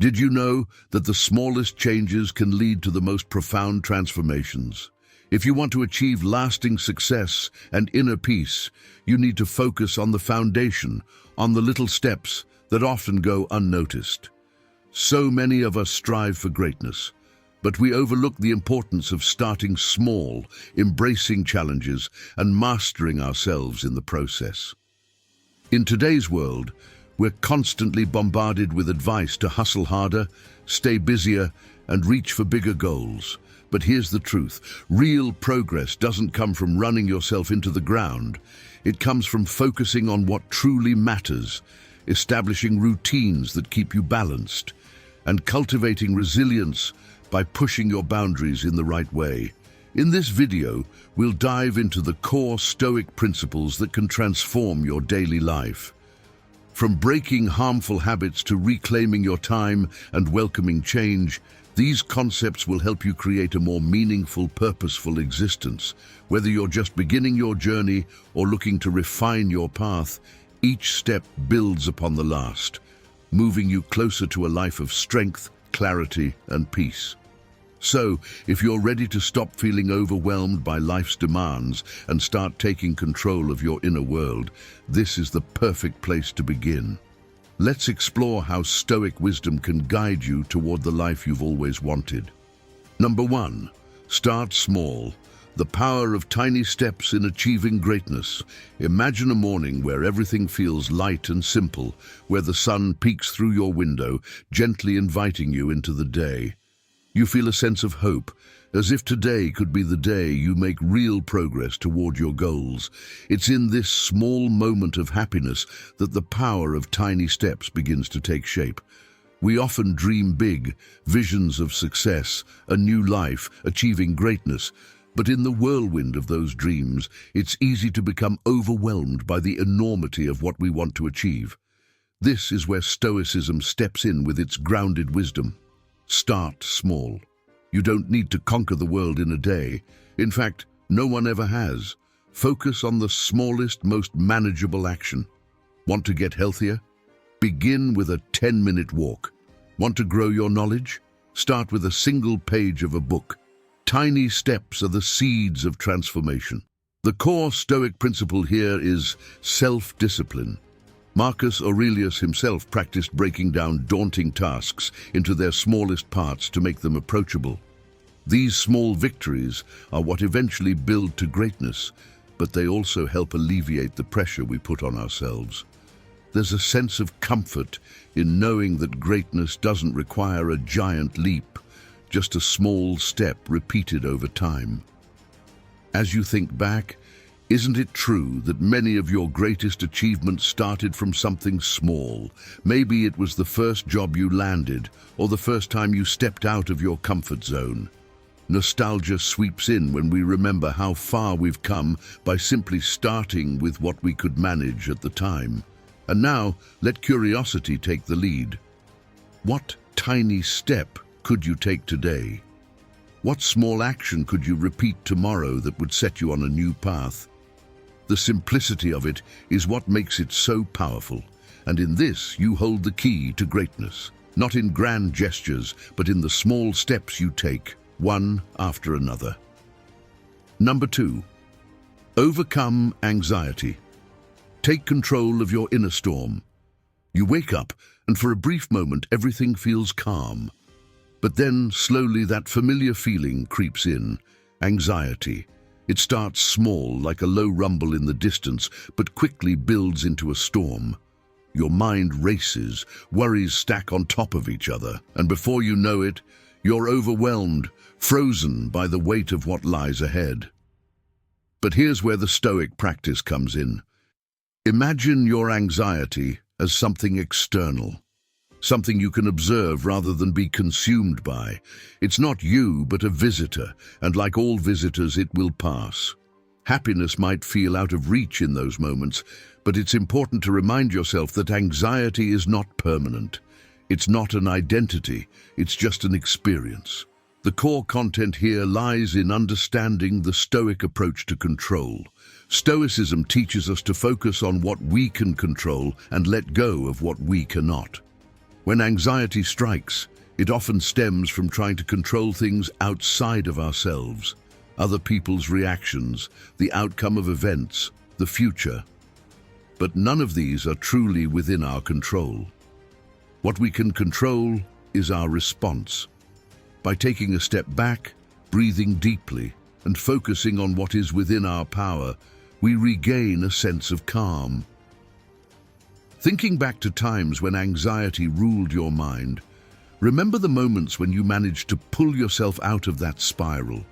Did you know that the smallest changes can lead to the most profound transformations? If you want to achieve lasting success and inner peace, you need to focus on the foundation, on the little steps that often go unnoticed. So many of us strive for greatness, but we overlook the importance of starting small, embracing challenges, and mastering ourselves in the process. In today's world, we're constantly bombarded with advice to hustle harder, stay busier, and reach for bigger goals. But here's the truth. Real progress doesn't come from running yourself into the ground. It comes from focusing on what truly matters, establishing routines that keep you balanced, and cultivating resilience by pushing your boundaries in the right way. In this video, we'll dive into the core Stoic principles that can transform your daily life. From breaking harmful habits to reclaiming your time and welcoming change, these concepts will help you create a more meaningful, purposeful existence. Whether you're just beginning your journey or looking to refine your path, each step builds upon the last, moving you closer to a life of strength, clarity, and peace. So, if you're ready to stop feeling overwhelmed by life's demands and start taking control of your inner world, this is the perfect place to begin. Let's explore how Stoic wisdom can guide you toward the life you've always wanted. Number 1. Start small. The power of tiny steps in achieving greatness. Imagine a morning where everything feels light and simple, where the sun peeks through your window, gently inviting you into the day. You feel a sense of hope, as if today could be the day you make real progress toward your goals. It's in this small moment of happiness that the power of tiny steps begins to take shape. We often dream big, visions of success, a new life, achieving greatness. But in the whirlwind of those dreams, it's easy to become overwhelmed by the enormity of what we want to achieve. This is where Stoicism steps in with its grounded wisdom. Start small. You don't need to conquer the world in a day. In fact, no one ever has. Focus on the smallest, most manageable action. Want to get healthier? Begin with a 10-minute walk. Want to grow your knowledge? Start with a single page of a book. Tiny steps are the seeds of transformation. The core Stoic principle here is self-discipline. Marcus Aurelius himself practiced breaking down daunting tasks into their smallest parts to make them approachable. These small victories are what eventually build to greatness, but they also help alleviate the pressure we put on ourselves. There's a sense of comfort in knowing that greatness doesn't require a giant leap, just a small step repeated over time. As you think back, isn't it true that many of your greatest achievements started from something small? Maybe it was the first job you landed, or the first time you stepped out of your comfort zone. Nostalgia sweeps in when we remember how far we've come by simply starting with what we could manage at the time. And now, let curiosity take the lead. What tiny step could you take today? What small action could you repeat tomorrow that would set you on a new path? The simplicity of it is what makes it so powerful, and in this you hold the key to greatness, not in grand gestures, but in the small steps you take, one after another. Number 2. Overcome anxiety. Take control of your inner storm. You wake up, and for a brief moment everything feels calm. But then, slowly, that familiar feeling creeps in, anxiety. It starts small, like a low rumble in the distance, but quickly builds into a storm. Your mind races, worries stack on top of each other, and before you know it, you're overwhelmed, frozen by the weight of what lies ahead. But here's where the Stoic practice comes in. Imagine your anxiety as something external. Something you can observe rather than be consumed by. It's not you, but a visitor, and like all visitors, it will pass. Happiness might feel out of reach in those moments, but it's important to remind yourself that anxiety is not permanent. It's not an identity, it's just an experience. The core content here lies in understanding the Stoic approach to control. Stoicism teaches us to focus on what we can control and let go of what we cannot. When anxiety strikes, it often stems from trying to control things outside of ourselves, other people's reactions, the outcome of events, the future. But none of these are truly within our control. What we can control is our response. By taking a step back, breathing deeply, and focusing on what is within our power, we regain a sense of calm. Thinking back to times when anxiety ruled your mind, remember the moments when you managed to pull yourself out of that spiral.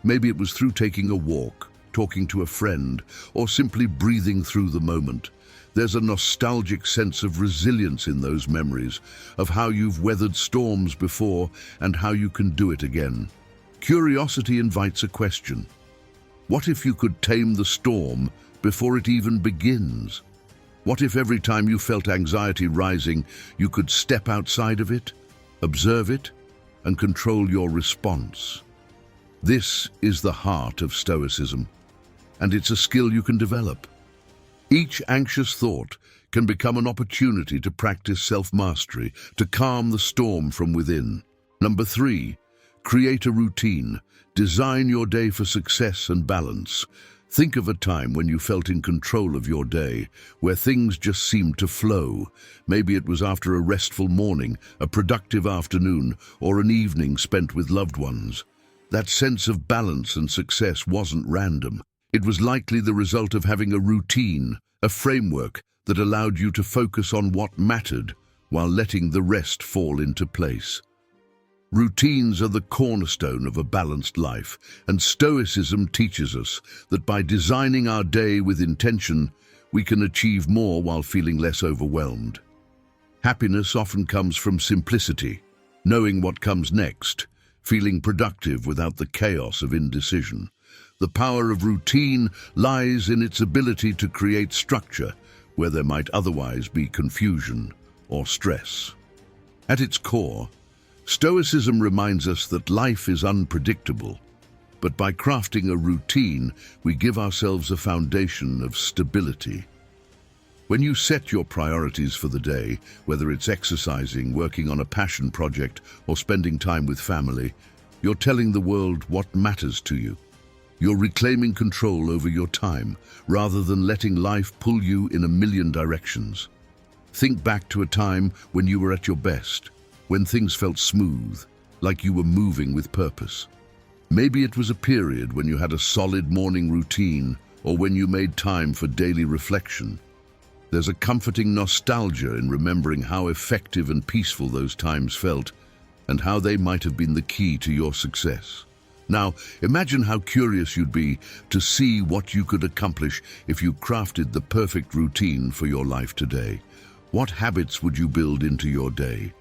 Maybe it was through taking a walk, talking to a friend, or simply breathing through the moment. There's a nostalgic sense of resilience in those memories, of how you've weathered storms before and how you can do it again. Curiosity invites a question. What if you could tame the storm before it even begins? What if every time you felt anxiety rising, you could step outside of it, observe it, and control your response? This is the heart of Stoicism, and it's a skill you can develop. Each anxious thought can become an opportunity to practice self-mastery, to calm the storm from within. Number 3, create a routine. Design your day for success and balance. Think of a time when you felt in control of your day, where things just seemed to flow. Maybe it was after a restful morning, a productive afternoon, or an evening spent with loved ones. That sense of balance and success wasn't random. It was likely the result of having a routine, a framework that allowed you to focus on what mattered while letting the rest fall into place. Routines are the cornerstone of a balanced life, and Stoicism teaches us that by designing our day with intention, we can achieve more while feeling less overwhelmed. Happiness often comes from simplicity, knowing what comes next, feeling productive without the chaos of indecision. The power of routine lies in its ability to create structure where there might otherwise be confusion or stress. At its core, Stoicism reminds us that life is unpredictable, but by crafting a routine, we give ourselves a foundation of stability. When you set your priorities for the day, whether it's exercising, working on a passion project, or spending time with family, you're telling the world what matters to you. You're reclaiming control over your time, rather than letting life pull you in a million directions. Think back to a time when you were at your best, when things felt smooth, like you were moving with purpose. Maybe it was a period when you had a solid morning routine, or when you made time for daily reflection. There's a comforting nostalgia in remembering how effective and peaceful those times felt, and how they might have been the key to your success. Now, imagine how curious you'd be to see what you could accomplish if you crafted the perfect routine for your life today. What habits would you build into your day?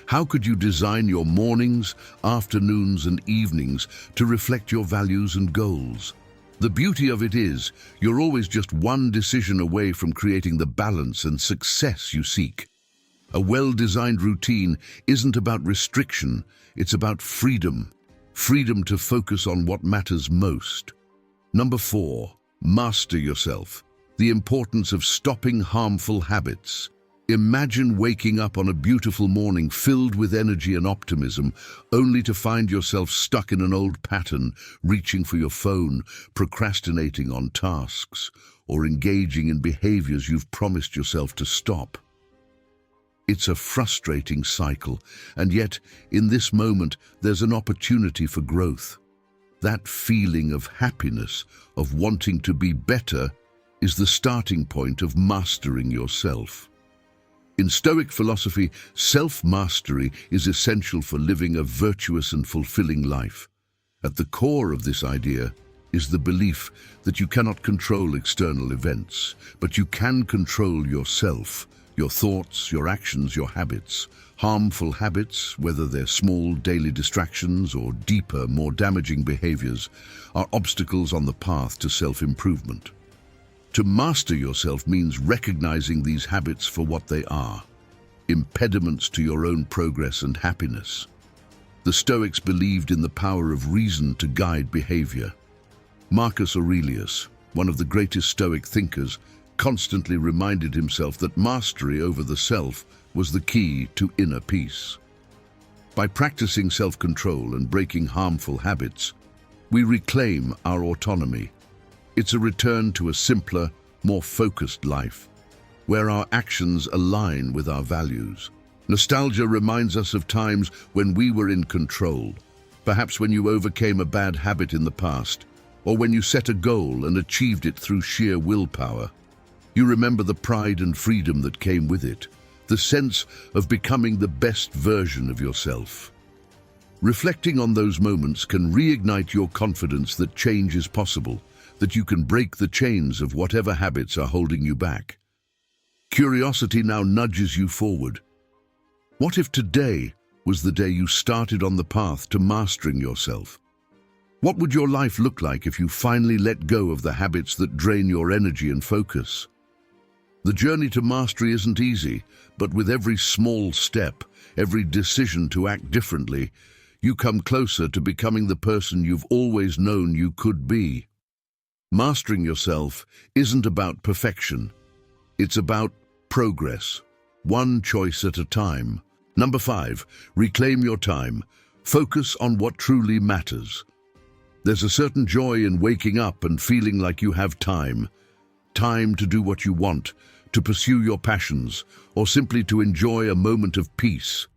How could you design your mornings, afternoons, and evenings to reflect your values and goals? The beauty of it is, you're always just one decision away from creating the balance and success you seek. A well-designed routine isn't about restriction, it's about freedom. Freedom to focus on what matters most. Number 4, master yourself. The importance of stopping harmful habits. Imagine waking up on a beautiful morning filled with energy and optimism, only to find yourself stuck in an old pattern, reaching for your phone, procrastinating on tasks, or engaging in behaviors you've promised yourself to stop. It's a frustrating cycle, and yet, in this moment, there's an opportunity for growth. That feeling of happiness, of wanting to be better, is the starting point of mastering yourself. In Stoic philosophy, self-mastery is essential for living a virtuous and fulfilling life. At the core of this idea is the belief that you cannot control external events, but you can control yourself, your thoughts, your actions, your habits. Harmful habits, whether they're small daily distractions or deeper, more damaging behaviors, are obstacles on the path to self-improvement. To master yourself means recognizing these habits for what they are, impediments to your own progress and happiness. The Stoics believed in the power of reason to guide behavior. Marcus Aurelius, one of the greatest Stoic thinkers, constantly reminded himself that mastery over the self was the key to inner peace. By practicing self-control and breaking harmful habits, we reclaim our autonomy. It's a return to a simpler, more focused life, where our actions align with our values. Nostalgia reminds us of times when we were in control, perhaps when you overcame a bad habit in the past, or when you set a goal and achieved it through sheer willpower. You remember the pride and freedom that came with it, the sense of becoming the best version of yourself. Reflecting on those moments can reignite your confidence that change is possible, that you can break the chains of whatever habits are holding you back. Curiosity now nudges you forward. What if today was the day you started on the path to mastering yourself? What would your life look like if you finally let go of the habits that drain your energy and focus? The journey to mastery isn't easy, but with every small step, every decision to act differently, you come closer to becoming the person you've always known you could be. Mastering yourself isn't about perfection. It's about progress, one choice at a time. Number 5, reclaim your time. Focus on what truly matters. There's a certain joy in waking up and feeling like you have time. Time to do what you want, to pursue your passions, or simply to enjoy a moment of peace.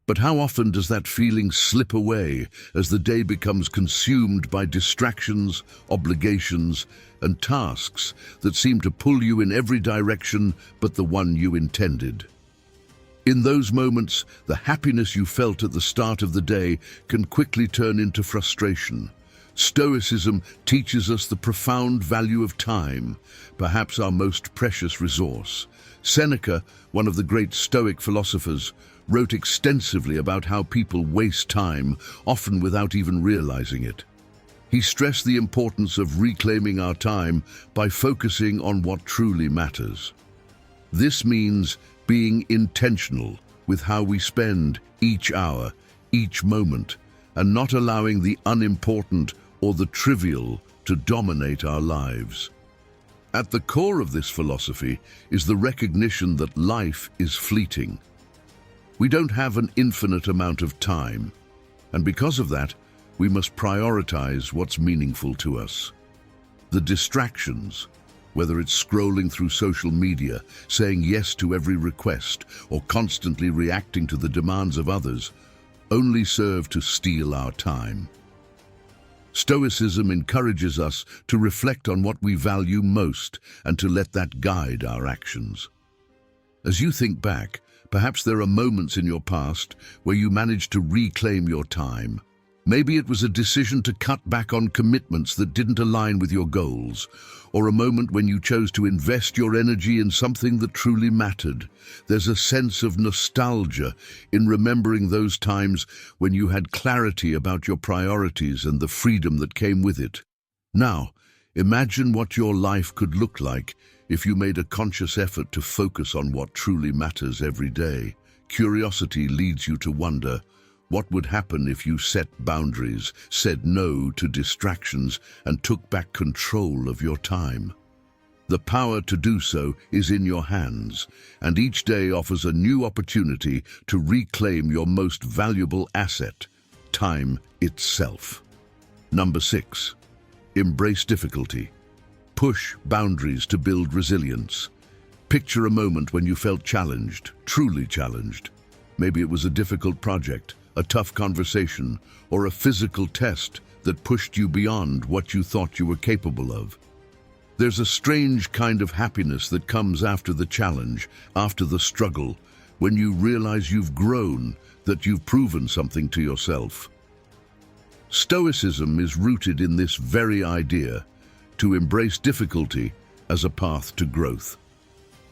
But how often does that feeling slip away as the day becomes consumed by distractions, obligations, and tasks that seem to pull you in every direction but the one you intended? In those moments, the happiness you felt at the start of the day can quickly turn into frustration. Stoicism teaches us the profound value of time, perhaps our most precious resource. Seneca, one of the great Stoic philosophers, wrote extensively about how people waste time, often without even realizing it. He stressed the importance of reclaiming our time by focusing on what truly matters. This means being intentional with how we spend each hour, each moment, and not allowing the unimportant or the trivial to dominate our lives. At the core of this philosophy is the recognition that life is fleeting. We don't have an infinite amount of time, and because of that, we must prioritize what's meaningful to us. The distractions, whether it's scrolling through social media, saying yes to every request, or constantly reacting to the demands of others, only serve to steal our time. Stoicism encourages us to reflect on what we value most and to let that guide our actions. As you think back, perhaps there are moments in your past where you managed to reclaim your time. Maybe it was a decision to cut back on commitments that didn't align with your goals, or a moment when you chose to invest your energy in something that truly mattered. There's a sense of nostalgia in remembering those times when you had clarity about your priorities and the freedom that came with it. Now, imagine what your life could look like if you made a conscious effort to focus on what truly matters every day. Curiosity leads you to wonder, what would happen if you set boundaries, said no to distractions, and took back control of your time? The power to do so is in your hands, and each day offers a new opportunity to reclaim your most valuable asset, time itself. Number 6, embrace difficulty. Push boundaries to build resilience. Picture a moment when you felt challenged, truly challenged. Maybe it was a difficult project, a tough conversation, or a physical test that pushed you beyond what you thought you were capable of. There's a strange kind of happiness that comes after the challenge, after the struggle, when you realize you've grown, that you've proven something to yourself. Stoicism is rooted in this very idea, to embrace difficulty as a path to growth.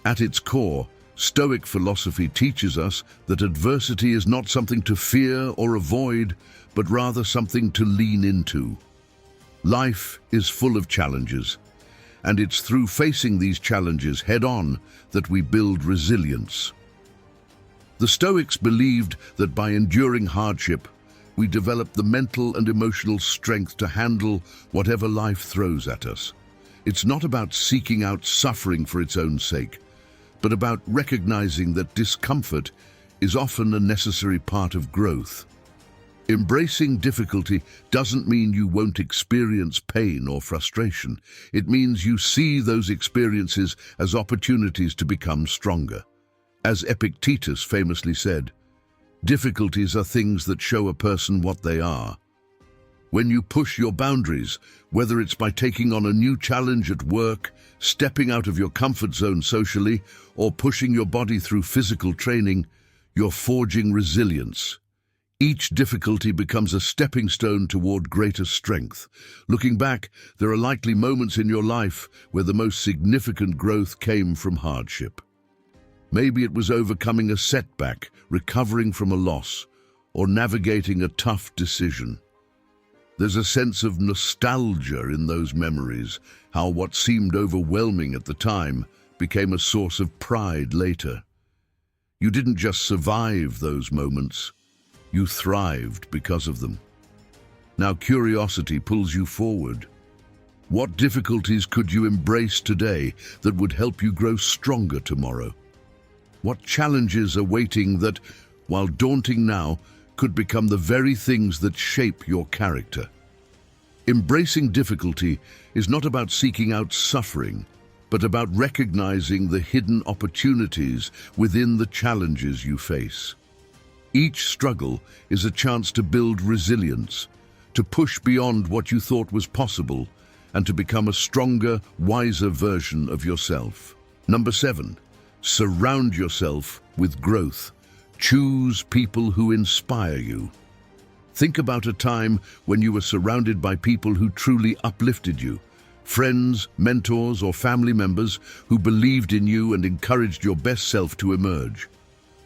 At its core, Stoic philosophy teaches us that adversity is not something to fear or avoid, but rather something to lean into. Life is full of challenges, and it's through facing these challenges head-on that we build resilience. The Stoics believed that by enduring hardship, we develop the mental and emotional strength to handle whatever life throws at us. It's not about seeking out suffering for its own sake, but about recognizing that discomfort is often a necessary part of growth. Embracing difficulty doesn't mean you won't experience pain or frustration. It means you see those experiences as opportunities to become stronger. As Epictetus famously said, difficulties are things that show a person what they are. When you push your boundaries, whether it's by taking on a new challenge at work, stepping out of your comfort zone socially, or pushing your body through physical training, you're forging resilience. Each difficulty becomes a stepping stone toward greater strength. Looking back, there are likely moments in your life where the most significant growth came from hardship. Maybe it was overcoming a setback, recovering from a loss, or navigating a tough decision. There's a sense of nostalgia in those memories, how what seemed overwhelming at the time became a source of pride later. You didn't just survive those moments, you thrived because of them. Now curiosity pulls you forward. What difficulties could you embrace today that would help you grow stronger tomorrow? What challenges are waiting that, while daunting now, could become the very things that shape your character? Embracing difficulty is not about seeking out suffering, but about recognizing the hidden opportunities within the challenges you face. Each struggle is a chance to build resilience, to push beyond what you thought was possible, and to become a stronger, wiser version of yourself. Number 7, surround yourself with growth. Choose people who inspire you. Think about a time when you were surrounded by people who truly uplifted you. Friends, mentors, or family members who believed in you and encouraged your best self to emerge.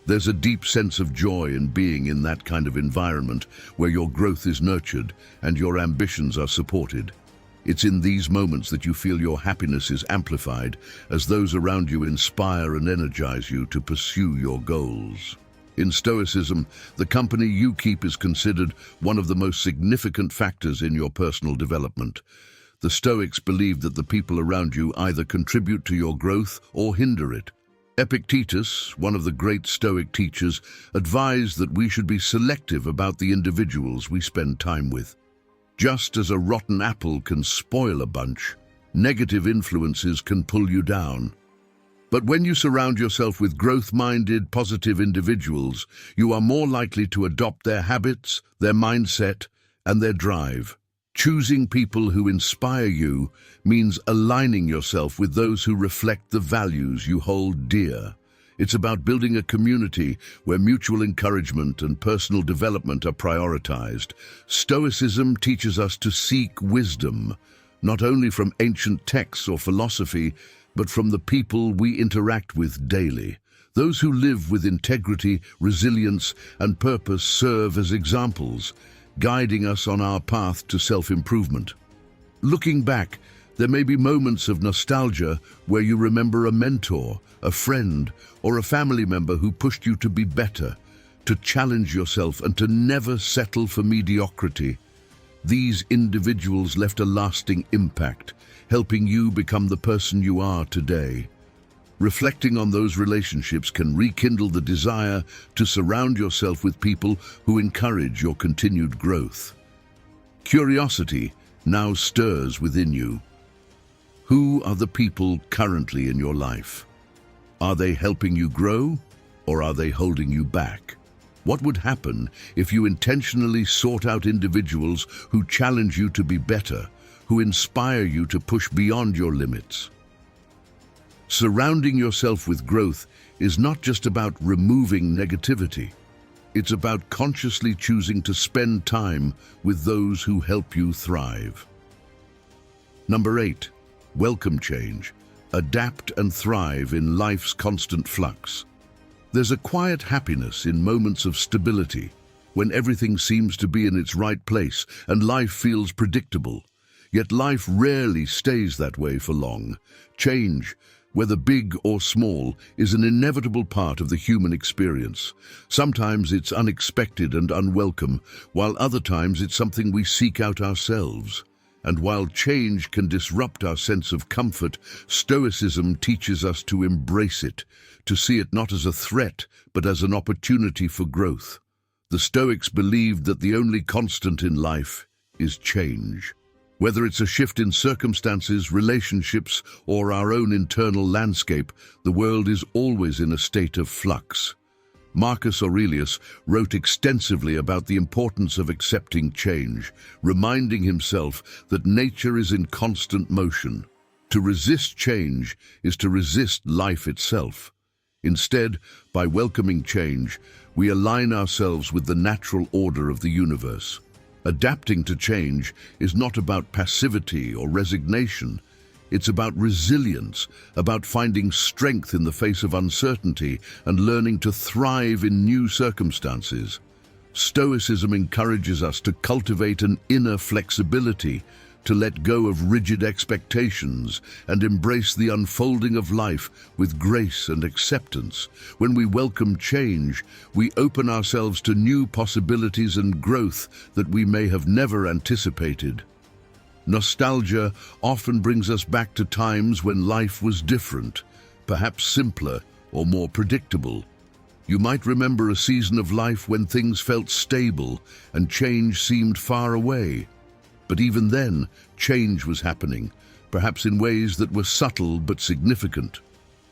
There's a deep sense of joy in being in that kind of environment where your growth is nurtured and your ambitions are supported. It's in these moments that you feel your happiness is amplified as those around you inspire and energize you to pursue your goals. In Stoicism, the company you keep is considered one of the most significant factors in your personal development. The Stoics believe that the people around you either contribute to your growth or hinder it. Epictetus, one of the great Stoic teachers, advised that we should be selective about the individuals we spend time with. Just as a rotten apple can spoil a bunch, negative influences can pull you down. But when you surround yourself with growth-minded, positive individuals, you are more likely to adopt their habits, their mindset, and their drive. Choosing people who inspire you means aligning yourself with those who reflect the values you hold dear. It's about building a community where mutual encouragement and personal development are prioritized. Stoicism teaches us to seek wisdom, not only from ancient texts or philosophy, but from the people we interact with daily. Those who live with integrity, resilience, and purpose serve as examples, guiding us on our path to self-improvement. Looking back, there may be moments of nostalgia where you remember a mentor, a friend, or a family member who pushed you to be better, to challenge yourself, and to never settle for mediocrity. These individuals left a lasting impact, helping you become the person you are today. Reflecting on those relationships can rekindle the desire to surround yourself with people who encourage your continued growth. Curiosity now stirs within you. Who are the people currently in your life? Are they helping you grow, or are they holding you back? What would happen if you intentionally sought out individuals who challenge you to be better, who inspire you to push beyond your limits? Surrounding yourself with growth is not just about removing negativity. It's about consciously choosing to spend time with those who help you thrive. Number 8, welcome change. Adapt and thrive in life's constant flux. There's a quiet happiness in moments of stability, when everything seems to be in its right place and life feels predictable. Yet life rarely stays that way for long. Change, whether big or small, is an inevitable part of the human experience. Sometimes it's unexpected and unwelcome, while other times it's something we seek out ourselves. And while change can disrupt our sense of comfort, Stoicism teaches us to embrace it, to see it not as a threat, but as an opportunity for growth. The Stoics believed that the only constant in life is change. Whether it's a shift in circumstances, relationships, or our own internal landscape, the world is always in a state of flux. Marcus Aurelius wrote extensively about the importance of accepting change, reminding himself that nature is in constant motion. To resist change is to resist life itself. Instead, by welcoming change, we align ourselves with the natural order of the universe. Adapting to change is not about passivity or resignation. It's about resilience, about finding strength in the face of uncertainty and learning to thrive in new circumstances. Stoicism encourages us to cultivate an inner flexibility, to let go of rigid expectations and embrace the unfolding of life with grace and acceptance. When we welcome change, we open ourselves to new possibilities and growth that we may have never anticipated. Nostalgia often brings us back to times when life was different, perhaps simpler or more predictable. You might remember a season of life when things felt stable and change seemed far away. But even then, change was happening, perhaps in ways that were subtle but significant.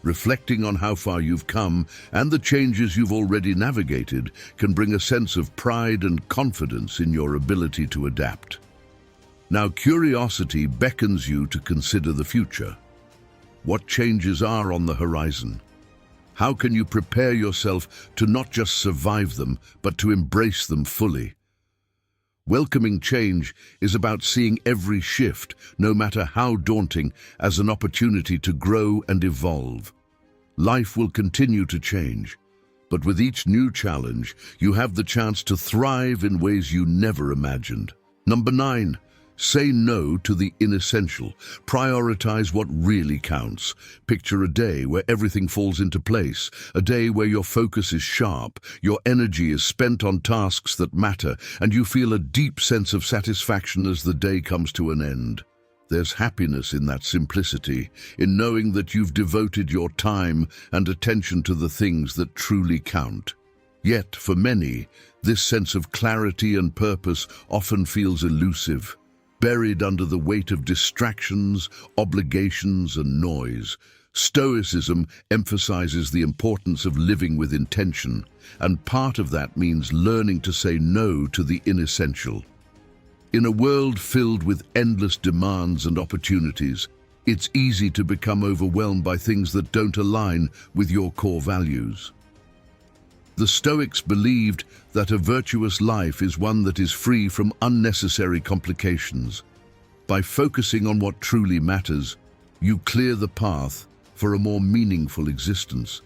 Reflecting on how far you've come and the changes you've already navigated can bring a sense of pride and confidence in your ability to adapt. Now, curiosity beckons you to consider the future. What changes are on the horizon? How can you prepare yourself to not just survive them, but to embrace them fully? Welcoming change is about seeing every shift, no matter how daunting, as an opportunity to grow and evolve. Life will continue to change, but with each new challenge, you have the chance to thrive in ways you never imagined. Number 9. Say no to the inessential. Prioritize what really counts. Picture a day where everything falls into place, a day where your focus is sharp, your energy is spent on tasks that matter, and you feel a deep sense of satisfaction as the day comes to an end. There's happiness in that simplicity, in knowing that you've devoted your time and attention to the things that truly count. Yet, for many, this sense of clarity and purpose often feels elusive. Buried under the weight of distractions, obligations, and noise, Stoicism emphasizes the importance of living with intention, and part of that means learning to say no to the inessential. In a world filled with endless demands and opportunities, it's easy to become overwhelmed by things that don't align with your core values. The Stoics believed that a virtuous life is one that is free from unnecessary complications. By focusing on what truly matters, you clear the path for a more meaningful existence.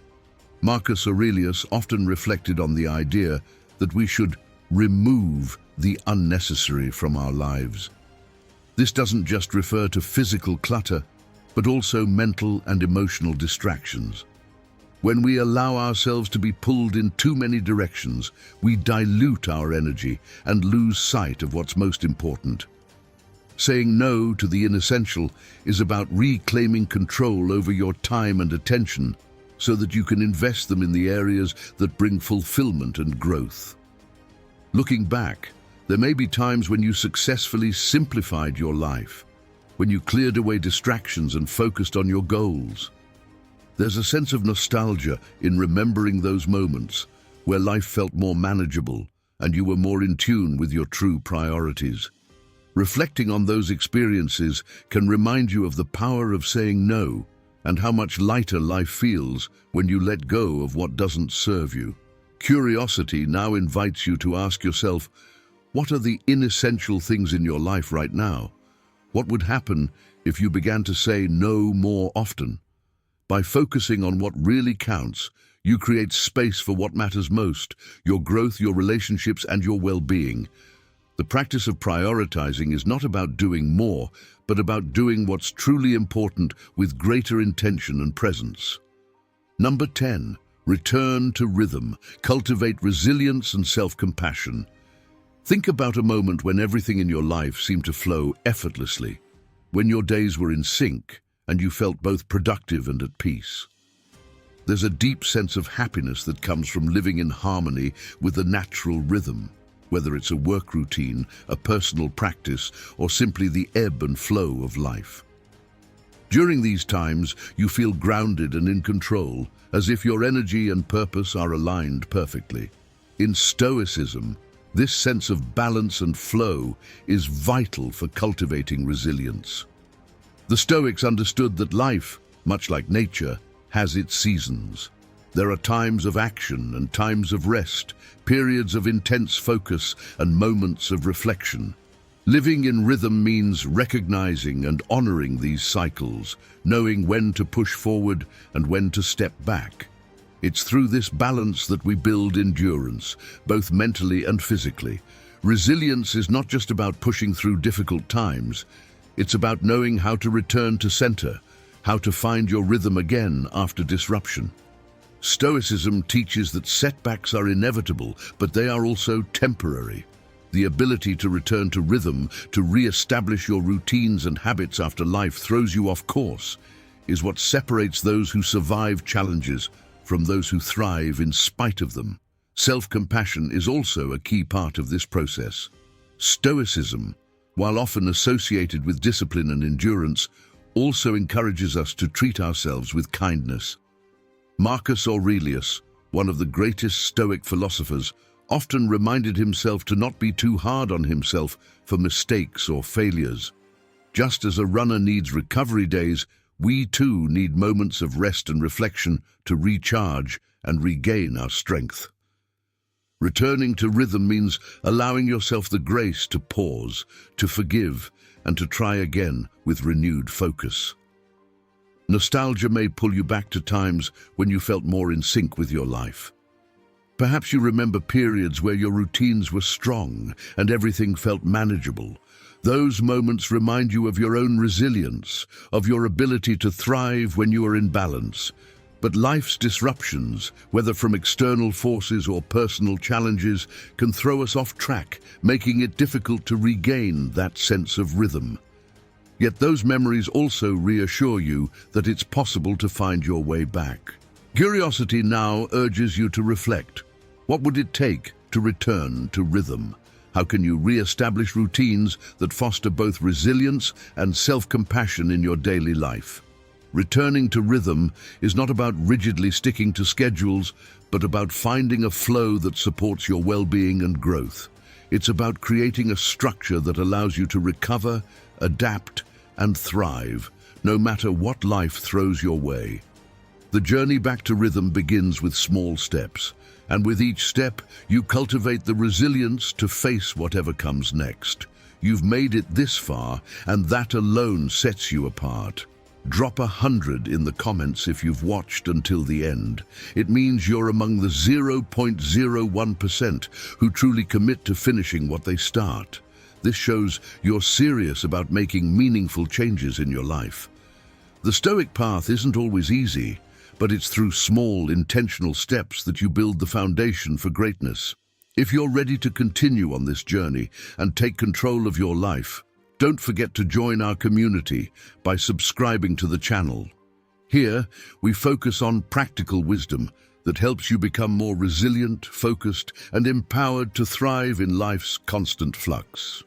Marcus Aurelius often reflected on the idea that we should remove the unnecessary from our lives. This doesn't just refer to physical clutter, but also mental and emotional distractions. When we allow ourselves to be pulled in too many directions, we dilute our energy and lose sight of what's most important. Saying no to the inessential is about reclaiming control over your time and attention so that you can invest them in the areas that bring fulfillment and growth. Looking back, there may be times when you successfully simplified your life, when you cleared away distractions and focused on your goals. There's a sense of nostalgia in remembering those moments where life felt more manageable and you were more in tune with your true priorities. Reflecting on those experiences can remind you of the power of saying no and how much lighter life feels when you let go of what doesn't serve you. Curiosity now invites you to ask yourself, what are the inessential things in your life right now? What would happen if you began to say no more often? By focusing on what really counts, you create space for what matters most, your growth, your relationships, and your well-being. The practice of prioritizing is not about doing more, but about doing what's truly important with greater intention and presence. Number 10, return to rhythm. Cultivate resilience and self-compassion. Think about a moment when everything in your life seemed to flow effortlessly, when your days were in sync and you felt both productive and at peace. There's a deep sense of happiness that comes from living in harmony with the natural rhythm, whether it's a work routine, a personal practice, or simply the ebb and flow of life. During these times, you feel grounded and in control, as if your energy and purpose are aligned perfectly. In Stoicism, this sense of balance and flow is vital for cultivating resilience. The Stoics understood that life, much like nature, has its seasons. There are times of action and times of rest, periods of intense focus and moments of reflection. Living in rhythm means recognizing and honoring these cycles, knowing when to push forward and when to step back. It's through this balance that we build endurance, both mentally and physically. Resilience is not just about pushing through difficult times. It's about knowing how to return to center, how to find your rhythm again after disruption. Stoicism teaches that setbacks are inevitable, but they are also temporary. The ability to return to rhythm, to re-establish your routines and habits after life throws you off course, is what separates those who survive challenges from those who thrive in spite of them. Self-compassion is also a key part of this process. Stoicism, while often associated with discipline and endurance, also encourages us to treat ourselves with kindness. Marcus Aurelius, one of the greatest Stoic philosophers, often reminded himself to not be too hard on himself for mistakes or failures. Just as a runner needs recovery days, we too need moments of rest and reflection to recharge and regain our strength. Returning to rhythm means allowing yourself the grace to pause, to forgive, and to try again with renewed focus. Nostalgia may pull you back to times when you felt more in sync with your life. Perhaps you remember periods where your routines were strong and everything felt manageable. Those moments remind you of your own resilience, of your ability to thrive when you are in balance. But life's disruptions, whether from external forces or personal challenges, can throw us off track, making it difficult to regain that sense of rhythm. Yet those memories also reassure you that it's possible to find your way back. Curiosity now urges you to reflect. What would it take to return to rhythm? How can you re-establish routines that foster both resilience and self-compassion in your daily life? Returning to rhythm is not about rigidly sticking to schedules, but about finding a flow that supports your well-being and growth. It's about creating a structure that allows you to recover, adapt, and thrive, no matter what life throws your way. The journey back to rhythm begins with small steps, and with each step, you cultivate the resilience to face whatever comes next. You've made it this far, and that alone sets you apart. Drop 100 in the comments if you've watched until the end. It means you're among the 0.01% who truly commit to finishing what they start. This shows you're serious about making meaningful changes in your life. The Stoic path isn't always easy, but it's through small, intentional steps that you build the foundation for greatness. If you're ready to continue on this journey and take control of your life, don't forget to join our community by subscribing to the channel. Here, we focus on practical wisdom that helps you become more resilient, focused, and empowered to thrive in life's constant flux.